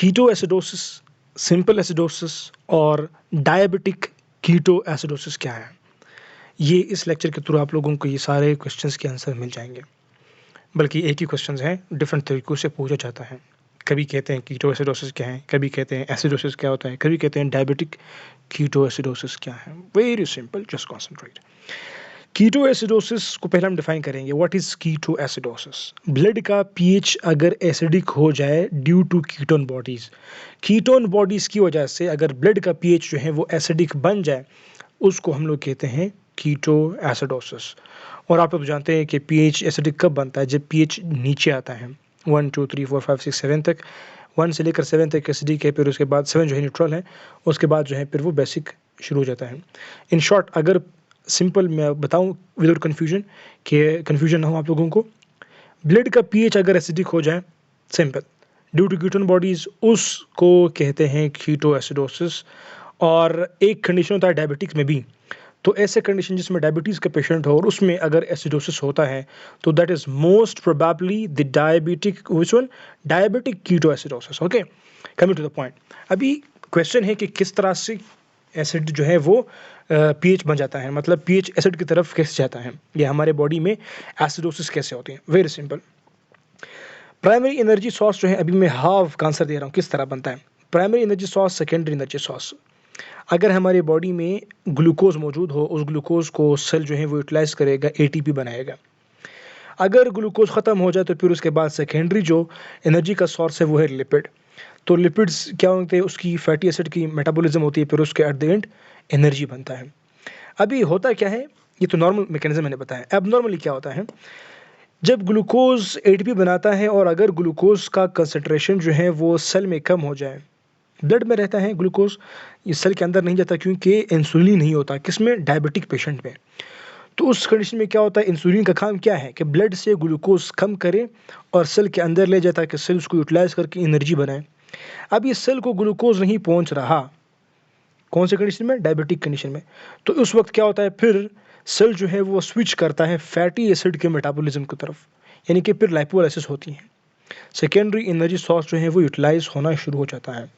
Ketoacidosis, simple acidosis और diabetic ketoacidosis क्या है? ये इस लेक्चर के थ्रू आप लोगों को ये सारे क्वेश्चंस के आंसर मिल जाएंगे। बल्कि एक ही क्वेश्चंस हैं, डिफरेंट तरीक़ों से पूछा जाता है। कभी कहते हैं कीटोएसिडोसिस क्या है, कभी कहते हैं एसिडोसिस क्या होता है, कभी कहते हैं डायबिटिक कीटोएसिडोसिस क्या है। Very simple, just concentrate. Ketoacidosis को पहले हम डिफाइन करेंगे। What is ketoacidosis? ब्लड का पीएच अगर एसिडिक हो जाए ड्यू टू कीटोन बॉडीज की वजह से अगर ब्लड का पीएच जो है वो एसिडिक बन जाए, उसको हम लोग कहते हैं कीटोएसिडोसिस। और आप लोग जानते हैं कि पीएच एसिडिक कब बनता है? जब पीएच नीचे आता है 1 2 3 4 5 6 7 तक, 1 से लेकर 7 तक एसिडिक है, फिर उसके बाद 7 जो है न्यूट्रल है, उसके बाद जो है फिर वो बेसिक शुरू हो जाता है। इन शॉर्ट, अगर सिंपल मैं बताऊं विदाउट कन्फ्यूजन, कि कन्फ्यूजन ना हो आप लोगों को, ब्लड का पीएच अगर एसिडिक हो जाए, simple, due to ketone bodies, उसको कहते हैं कीटोएसिडोसिस। और एक कंडीशन होता है डायबिटिक्स में भी, तो ऐसे कंडीशन जिसमें डायबिटीज़ का पेशेंट हो और उसमें अगर एसिडोसिस होता है, तो that is most probably the diabetic, which one, diabetic ketoacidosis. Okay, coming to the point. अभी क्वेश्चन है कि किस तरह से एसिड जो है वो पीएच बन जाता है, मतलब पीएच एसिड की तरफ कैसे जाता है, या हमारे बॉडी में एसिडोसिस कैसे होती है। Very simple. Primary energy source जो है, अभी मैं हाफ का आंसर दे रहा हूँ किस तरह बनता है। Primary energy source, secondary energy source. अगर हमारे बॉडी में ग्लूकोज मौजूद हो, उस ग्लूकोज को सेल जो है वो यूटिलाइज करेगा, एटीपी बनाएगा। अगर ग्लूकोज ख़त्म हो जाए तो फिर उसके बाद सेकेंडरी जो एनर्जी का सोर्स है वो है लिपिड। तो लिपिड्स क्या होते हैं? उसकी फैटी एसिड की मेटाबॉलिज्म होती है, फिर उसके एट द एंड एनर्जी बनता है। अभी होता क्या है, ये तो नॉर्मल मैकेनिज्म मैंने बताया। अब नॉर्मली क्या होता है, जब ग्लूकोज एटीपी बनाता है और अगर ग्लूकोज का कंसंट्रेशन जो है वो सेल में कम हो जाए, ब्लड में रहता है ग्लूकोज, ये सेल के अंदर नहीं जाता क्योंकि इंसुलिन नहीं होता। किसमें? डायबिटिक पेशेंट में। तो उस कंडीशन में क्या होता है, इंसुलिन का काम क्या है कि ब्लड से ग्लूकोज कम करे और सेल के अंदर ले जाता है कि सेल उसको यूटिलाइज करके एनर्जी बनाए। अब ये सेल को ग्लूकोज नहीं पहुंच रहा, कौन से कंडीशन में? डायबिटिक कंडीशन में। तो उस वक्त क्या होता है, फिर सेल जो है वो स्विच करता है फैटी एसिड के मेटाबॉलिज्म की तरफ, यानी कि फिर लाइपोलाइसिस होती है। सेकेंडरी एनर्जी सोर्स जो है वो यूटिलाइज होना शुरू हो जाता है।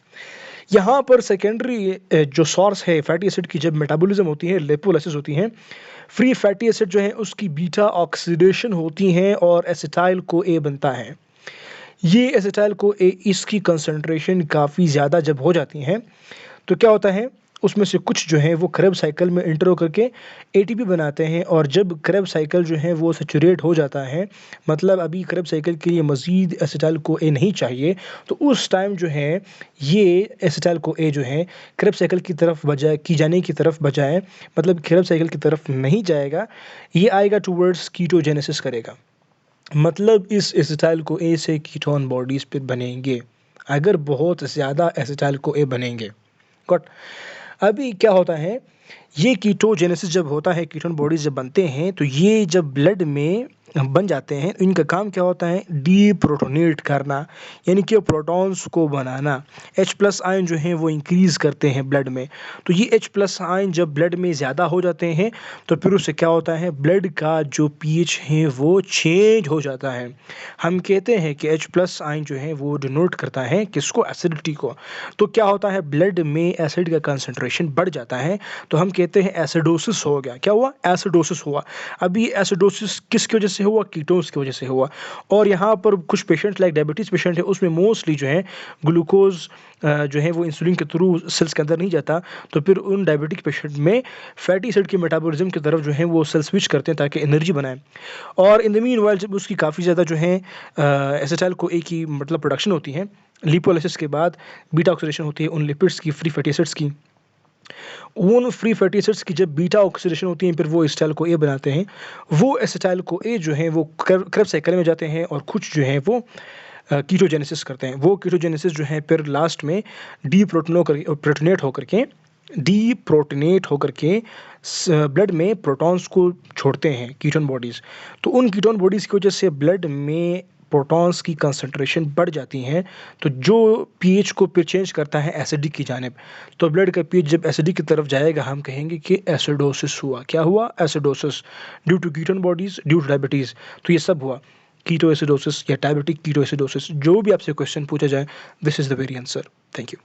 यहाँ पर सेकेंडरी जो सोर्स है फैटी एसिड की, जब मेटाबॉलिज्म होती है, लिपोलाइसिस होती है, फ्री फैटी एसिड जो है उसकी बीटा ऑक्सीडेशन होती है और एसिटाइल को ए बनता है। ये एसिटाइल को ए, इसकी कंसंट्रेशन काफ़ी ज़्यादा जब हो जाती है तो क्या होता है, उसमें से कुछ जो है वो क्रेब्स साइकिल में इंटर होकर के एटीपी बनाते हैं। और जब क्रेब्स साइकिल जो है वो सैचुरेट हो जाता है, मतलब अभी क्रेब्स साइकिल के लिए मज़ीद एसिटाइल को ए नहीं चाहिए, तो उस टाइम जो है ये एसिटाइल को ए जो है क्रेब्स साइकिल की तरफ बजाय की जाने की तरफ बजाय, मतलब क्रेब्स साइकिल की तरफ नहीं जाएगा, ये आएगा टूवर्ड्स कीटोजेनेसिस करेगा। मतलब इस एसिटाइल को ए से कीटोन बॉडीज पे बनेंगे, अगर बहुत ज़्यादा एसिटाइल को ए बनेंगे। गॉट? अभी क्या होता है, ये कीटोजेनेसिस जब होता है, कीटोन बॉडीज जब बनते हैं, तो ये जब ब्लड में बन जाते हैं, इनका काम क्या होता है? डीप्रोटोनेट करना, यानी कि प्रोटॉन्स को बनाना। H+ आयन जो है वो इंक्रीज़ करते हैं ब्लड में। तो ये H+ आयन जब ब्लड में ज़्यादा हो जाते हैं तो फिर उससे क्या होता है, ब्लड का जो पीएच है वो चेंज हो जाता है। हम कहते हैं कि H+ आयन जो है वो डिनोट करता है किसको? एसिडिटी को। तो क्या होता है, ब्लड में एसिड का कंसंट्रेशन बढ़ जाता है, तो हम कहते हैं एसिडोसिस हो गया। क्या हुआ? एसिडोसिस हुआ। अब ये एसिडोसिस किसकी वजह से हुआ? कीटोन्स की वजह से हुआ। और यहाँ पर कुछ पेशेंट लाइक डायबिटीज़ पेशेंट है, उसमें मोस्टली जो है ग्लूकोज जो है वो इंसुलिन के थ्रू सेल्स के अंदर नहीं जाता, तो फिर उन डायबिटिक पेशेंट में फैटी एसिड के मेटाबॉलिज्म की तरफ जो है वो सेल स्विच करते हैं ताकि एनर्जी बनाए। और इन द मीन वाइल जब उसकी काफ़ी ज़्यादा जो है एसिटाइल को ए की मतलब प्रोडक्शन होती है, लिपोलाइसिस के बाद बीटा ऑक्सीडेशन होती है उन लिपिड्स की, फ्री फैटी एसिड्स की। उन फ्री फैटी एसिड्स की जब बीटा ऑक्सीडेशन होती है, फिर वो एसिटाइल को ए बनाते हैं। वो एसिटाइल को ए जो है वो क्रेब्स साइकिल में जाते हैं और कुछ जो है वो कीटोजेनेसिस करते हैं। वो कीटोजेनेसिस जो है फिर लास्ट में डीप्रोटोनेट होकर के ब्लड में प्रोटॉन्स को छोड़ते हैं कीटोन बॉडीज़। तो उन कीटोन बॉडीज़ की वजह से ब्लड में प्रोटॉन्स की कंसंट्रेशन बढ़ जाती है, तो जो पीएच को फिर चेंज करता है एसिडिक की जानिब। तो ब्लड का पीएच जब एसिडिक की तरफ जाएगा, हम कहेंगे कि एसिडोसिस हुआ। क्या हुआ? Acidosis, due to ketone bodies, due to diabetes. तो ये सब हुआ। कीटोएसिडोसिस या डायबिटिक कीटोएसिडोसिस, जो भी आपसे क्वेश्चन पूछा जाए, this is the very answer. Thank you.